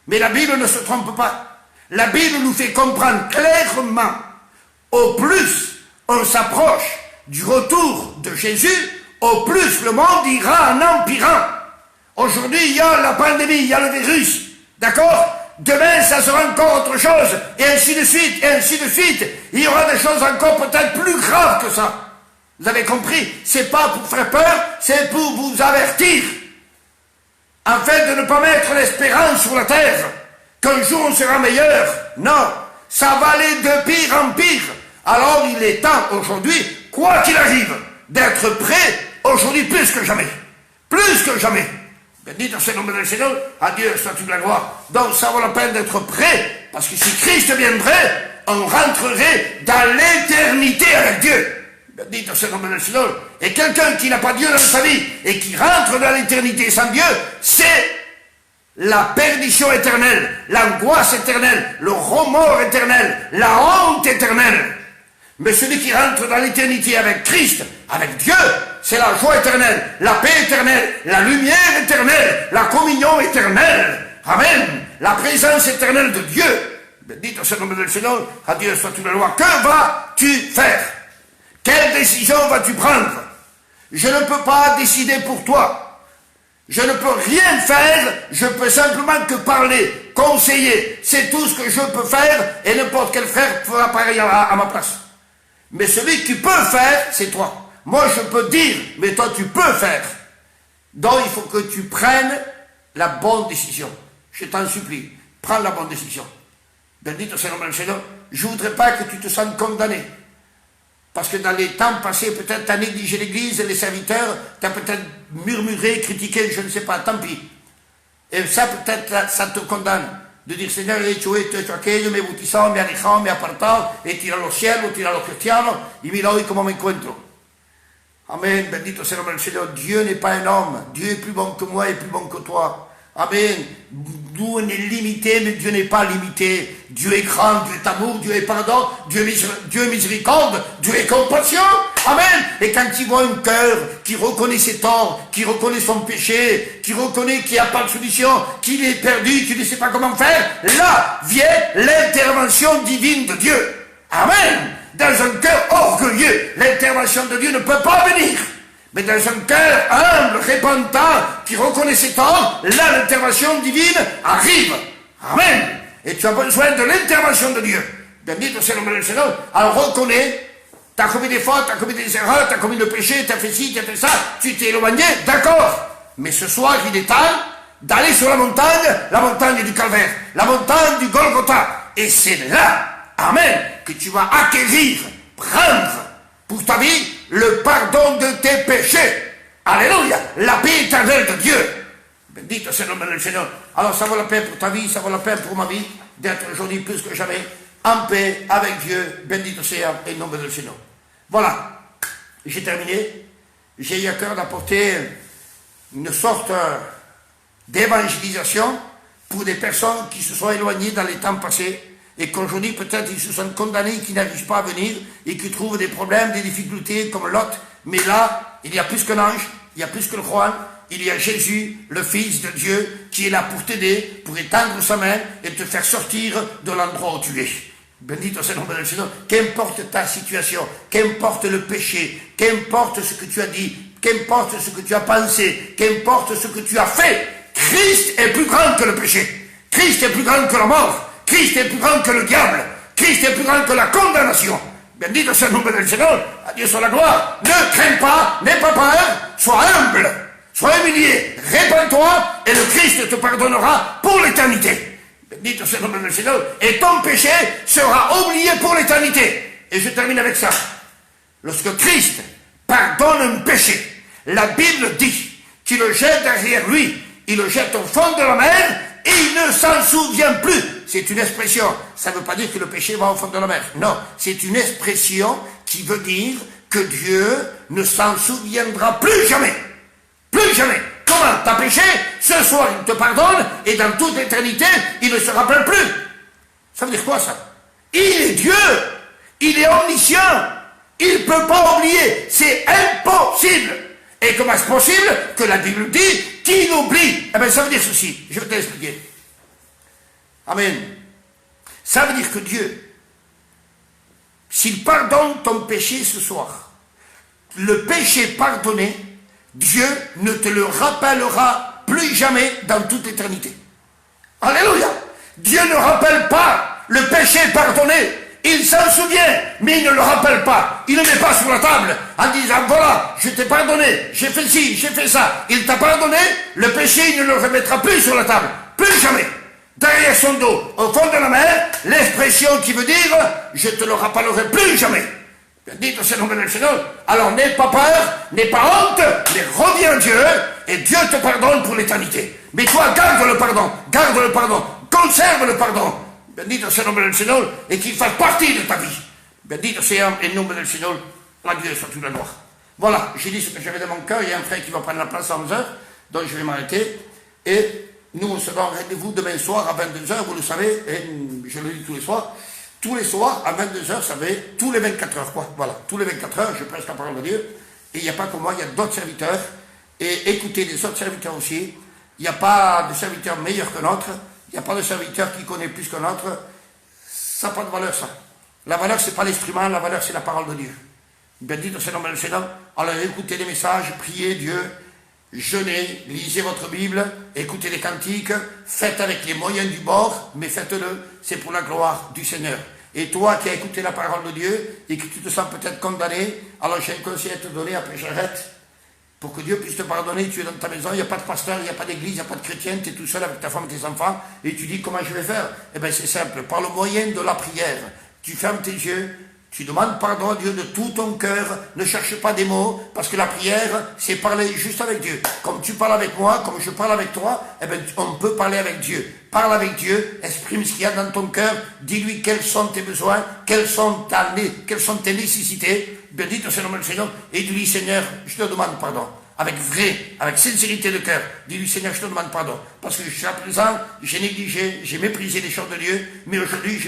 Mais la Bible ne se trompe pas. La Bible nous fait comprendre clairement, au plus on s'approche du retour de Jésus, au plus le monde ira en empirant. Aujourd'hui, il y a la pandémie, il y a le virus. D'accord? Demain, ça sera encore autre chose. Et ainsi de suite, et ainsi de suite. Il y aura des choses encore peut-être plus graves que ça. Vous avez compris? C'est pas pour faire peur, c'est pour vous avertir. Afin de ne pas mettre l'espérance sur la terre. Qu'un jour on sera meilleur. Non. Ça va aller de pire en pire. Alors il est temps aujourd'hui, quoi qu'il arrive, d'être prêt aujourd'hui plus que jamais. Plus que jamais. Bendito soit le nom du Seigneur, à Dieu soit toute la gloire. Donc ça vaut la peine d'être prêt, parce que si Christ viendrait, on rentrerait dans l'éternité avec Dieu. Bendito soit le nom du Seigneur. Et quelqu'un qui n'a pas Dieu dans sa vie, et qui rentre dans l'éternité sans Dieu, c'est la perdition éternelle, l'angoisse éternelle, le remords éternel, la honte éternelle. Mais celui qui rentre dans l'éternité avec Christ, avec Dieu, c'est la joie éternelle, la paix éternelle, la lumière éternelle, la communion éternelle. Amen. La présence éternelle de Dieu. Bendito soit le nom du Seigneur, à Dieu soit toute la loi. Que vas-tu faire? Quelle décision vas-tu prendre? Je ne peux pas décider pour toi. Je ne peux rien faire, je peux simplement que parler, conseiller. C'est tout ce que je peux faire et n'importe quel frère fera pareil à ma place. Mais celui qui peut faire, c'est toi. Moi, je peux dire, mais toi, tu peux faire. Donc, il faut que tu prennes la bonne décision. Je t'en supplie, prends la bonne décision. Bendito soit le nom du Seigneur. Je ne voudrais pas que tu te sentes condamné. Parce que dans les temps passés, peut-être tu as négligé l'église, les serviteurs, tu as peut-être murmuré, critiqué, je ne sais pas, tant pis. Et ça, peut-être, ça te condamne. De dire, Seigneur, he hecho esto, he hecho aquello, me he bautizado, me he alejado, me he apartado, he tirado los cielos, he tirado los cristianos, y mira hoy cómo me encuentro. Amen, bendito sea le nom du Seigneur. Dieu n'est pas un homme, Dieu est plus bon que moi et plus bon que toi. Amen. Nous, on est limité, mais Dieu n'est pas limité. Dieu est grand, Dieu est amour, Dieu est pardon, Dieu est miséricorde, Dieu est compassion. Amen. Et quand il voit un cœur qui reconnaît ses torts, qui reconnaît son péché, qui reconnaît qu'il n'y a pas de solution, qu'il est perdu, qu'il ne sait pas comment faire, là vient l'intervention divine de Dieu. Amen. Dans un cœur orgueilleux, l'intervention de Dieu ne peut pas venir. Mais dans un cœur humble, repentant, qui reconnaît ses torts, là l'intervention divine arrive. Amen. Et tu as besoin de l'intervention de Dieu. Bendito soit le nom du Seigneur. Alors reconnais, tu as commis des fautes, tu as commis des erreurs, tu as commis le péché, tu as fait ci, tu as fait ça, tu t'es éloigné, d'accord. Mais ce soir, il est temps d'aller sur la montagne du Calvaire, la montagne du Golgotha. Et c'est là, amen, que tu vas acquérir, prendre pour ta vie le pardon de tes péchés. Alléluia. La paix éternelle de Dieu. Bendito soit le nom du Seigneur. Alors ça vaut la peine pour ta vie, ça vaut la peine pour ma vie, d'être aujourd'hui plus que jamais en paix avec Dieu. Bendito sea le nom du Seigneur. Voilà. J'ai terminé. J'ai eu à cœur d'apporter une sorte d'évangélisation pour des personnes qui se sont éloignées dans les temps passés et qu'aujourd'hui peut-être ils se sont condamnés, qui n'arrivent pas à venir et qui trouvent des problèmes, des difficultés comme Lot. Mais là, il y a plus qu'un ange, il y a plus que le roi, il y a Jésus, le Fils de Dieu, qui est là pour t'aider, pour étendre sa main et te faire sortir de l'endroit où tu es. Bendito c'est le nom du Seigneur. Qu'importe ta situation, qu'importe le péché, qu'importe ce que tu as dit, qu'importe ce que tu as pensé, qu'importe ce que tu as fait, Christ est plus grand que le péché. Christ est plus grand que la mort. Christ est plus grand que le diable. Christ est plus grand que la condamnation. Bendito c'est le nom du Seigneur. À Dieu soit la gloire. Ne crains pas, n'aie pas peur, sois humble, sois humilié, répands-toi et le Christ te pardonnera pour l'éternité. Bendito c'est le nom du Seigneur. Et ton péché sera oublié pour l'éternité. Et je termine avec ça. Lorsque Christ pardonne un péché, la Bible dit qu'il le jette derrière lui, il le jette au fond de la mer et il ne s'en souvient plus. C'est une expression. Ça ne veut pas dire que le péché va au fond de la mer. Non, c'est une expression qui veut dire que Dieu ne s'en souviendra plus jamais. Plus jamais. Comment? T'as péché, ce soir il te pardonne et dans toute l'éternité, il ne se rappelle plus. Ça veut dire quoi ça? Il est Dieu. Il est omniscient. Il ne peut pas oublier. C'est impossible. Et comment est-ce possible que la Bible dit qu'il oublie? Eh bien, ça veut dire ceci. Je vais te l'expliquer. Amen. Ça veut dire que Dieu, s'il pardonne ton péché ce soir, le péché pardonné, Dieu ne te le rappellera plus jamais dans toute l'éternité. Alléluia. Dieu ne rappelle pas le péché pardonné. Il s'en souvient, mais il ne le rappelle pas. Il ne met pas sur la table en disant, voilà, je t'ai pardonné, j'ai fait ci, j'ai fait ça. Il t'a pardonné, le péché, il ne le remettra plus sur la table. Plus jamais. Derrière son dos, au fond de la mer, l'expression qui veut dire, je te le rappellerai plus jamais. Dites c'est le nom du Seigneur. Alors n'aie pas peur, n'aie pas honte, mais reviens à Dieu, et Dieu te pardonne pour l'éternité. Mais toi, garde le pardon, conserve le pardon. Bendito sia il nome del Signore et qu'il fasse partie de ta vie. Bendito sia il nome del Signore. La Dieu soit toute la gloire. Voilà, j'ai dit ce que j'avais dans mon cœur. Il y a un frère qui va prendre la place à 11h, donc je vais m'arrêter. Et nous, on se donne rendez-vous demain soir à 22h, vous le savez, et je le dis tous les soirs. Tous les soirs, à 22h, ça fait tous les 24 heures, quoi. Voilà, tous les 24 heures, je prêche la parole de Dieu. Et il n'y a pas que moi, il y a d'autres serviteurs. Et écoutez les autres serviteurs aussi. Il n'y a pas de serviteur meilleur que notre. Il n'y a pas de serviteur qui connaît plus que notre. Ça n'a pas de valeur, ça. La valeur, ce n'est pas l'instrument, la valeur, c'est la parole de Dieu. Bendito c'est le nom du Seigneur. Alors écoutez les messages, priez Dieu, jeûnez, lisez votre Bible, écoutez les cantiques, faites avec les moyens du bord, mais faites-le, c'est pour la gloire du Seigneur. Et toi qui as écouté la parole de Dieu et que tu te sens peut-être condamné, alors j'ai un conseil à te donner, après j'arrête. Pour que Dieu puisse te pardonner, tu es dans ta maison, il n'y a pas de pasteur, il n'y a pas d'église, il n'y a pas de chrétien, tu es tout seul avec ta femme et tes enfants, et tu dis comment je vais faire? Eh bien c'est simple, par le moyen de la prière, tu fermes tes yeux, tu demandes pardon à Dieu de tout ton cœur, ne cherche pas des mots, parce que la prière, c'est parler juste avec Dieu. Comme tu parles avec moi, comme je parle avec toi, eh bien on peut parler avec Dieu. Parle avec Dieu, exprime ce qu'il y a dans ton cœur, dis-lui quels sont tes besoins, quelles sont tes nécessités, bendito c'est le nom du Seigneur, et dis-lui Seigneur, je te demande pardon. Avec sincérité de cœur, dis-lui Seigneur, je te demande pardon, parce que jusqu'à présent, j'ai négligé, j'ai méprisé les choses de Dieu, mais aujourd'hui,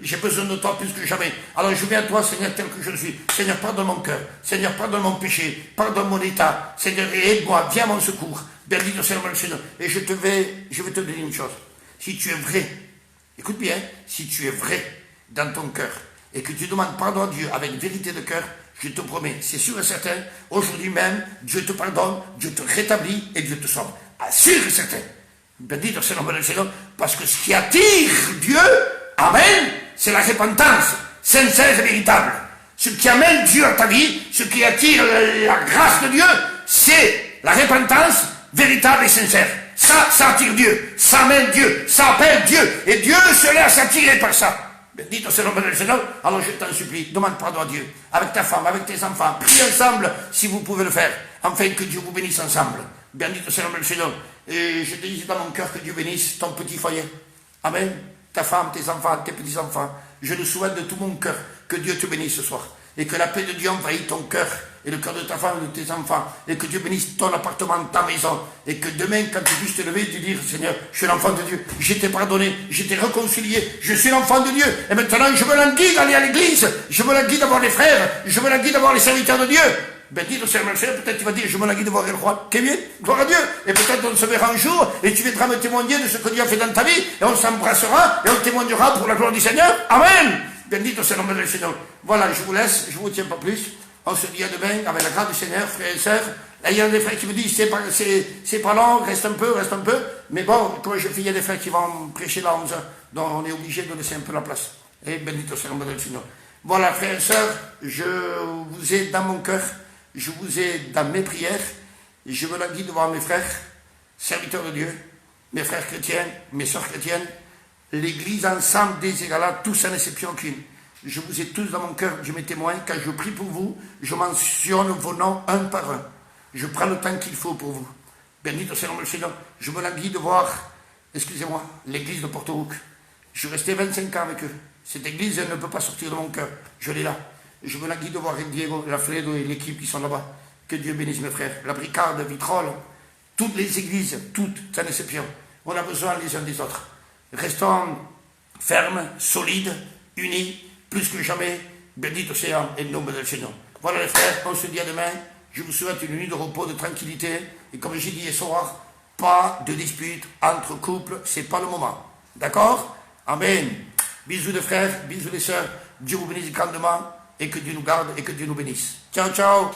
j'ai besoin de toi plus que jamais. Alors je viens à toi, Seigneur, tel que je suis. Seigneur, pardonne mon cœur. Seigneur, pardonne mon péché. Pardonne mon état. Seigneur, aide-moi, viens à mon secours. Bendito c'est le nom du Seigneur. Et je vais te dire une chose. Si tu es vrai, écoute bien, si tu es vrai dans ton cœur, et que tu demandes pardon à Dieu avec vérité de cœur, je te promets, c'est sûr et certain, aujourd'hui même, Dieu te pardonne, Dieu te rétablit et Dieu te sauve. Ah, sûr et certain. Bendito c'est le nom du Seigneur, parce que ce qui attire Dieu, amen, c'est la repentance, sincère et véritable. Ce qui amène Dieu à ta vie, ce qui attire la grâce de Dieu, c'est la repentance véritable et sincère. Ça attire Dieu, ça amène Dieu, ça appelle Dieu, et Dieu se laisse attirer par ça. Bendito c'est le nom du Seigneur. Alors je t'en supplie, demande pardon à Dieu, avec ta femme, avec tes enfants, prie ensemble si vous pouvez le faire, afin que Dieu vous bénisse ensemble. Bendito c'est le nom du Seigneur. Et je te dis dans mon cœur que Dieu bénisse ton petit foyer. Amen. Ta femme, tes enfants, tes petits-enfants. Je le souhaite de tout mon cœur que Dieu te bénisse ce soir. Et que la paix de Dieu envahisse ton cœur et le cœur de ta femme et de tes enfants. Et que Dieu bénisse ton appartement, ta maison. Et que demain, quand tu puisses te lever, tu dire, Seigneur, je suis l'enfant de Dieu. Je t'ai pardonné, je t'ai réconcilié. Je suis l'enfant de Dieu. Et maintenant, je me languis d'aller à l'église. Je me languis d'avoir les frères. Je me languis d'avoir les serviteurs de Dieu. Bendito Seigneur mon Seigneur, peut-être tu vas dire, je me languis de voir le roi. Qu'est bien, gloire à Dieu. Et peut-être on se verra un jour, et tu viendras me témoigner de ce que Dieu a fait dans ta vie, et on s'embrassera, et on témoignera pour la gloire du Seigneur. Amen. Bendito Seigneur mon Seigneur. Voilà, je vous laisse, je ne vous tiens pas plus. On se dit à demain, avec la grâce du Seigneur, frères et sœurs. Là, il y a des frères qui me disent, c'est pas long, reste un peu. Mais bon, comme je fais, il y a des frères qui vont prêcher là 11 heures. Donc on est obligé de laisser un peu la place. Et bendito Seigneur mon Seigneur. Voilà, frères et sœurs, je vous ai dans mon cœur, je vous ai dans mes prières, je me languis devant mes frères, serviteurs de Dieu, mes frères chrétiens, mes sœurs chrétiennes, l'Église ensemble des égalats, tous sans exception aucune. Je vous ai tous dans mon cœur, je me témoigne, quand je prie pour vous, je mentionne vos noms un par un. Je prends le temps qu'il faut pour vous. Bendito Seigneur, je me languis de voir, excusez-moi, l'Église de Porto-Ruc. Je suis resté 25 ans avec eux. Cette église, elle ne peut pas sortir de mon cœur. Je l'ai là. Je me languis de voir Diego, Lafredo et l'équipe qui sont là-bas. Que Dieu bénisse mes frères. La Bricade, Vitrolles, toutes les églises, toutes, sans exception. On a besoin les uns des autres. Restons fermes, solides, unis, plus que jamais. Bendito sea el nombre del Seigneur. Voilà les frères, on se dit à demain. Je vous souhaite une nuit de repos, de tranquillité. Et comme j'ai dit hier soir, pas de dispute entre couples, c'est pas le moment. D'accord? Amen. Bisous les frères, bisous les sœurs. Dieu vous bénisse grandement et que Dieu nous garde et que Dieu nous bénisse. Ciao, ciao.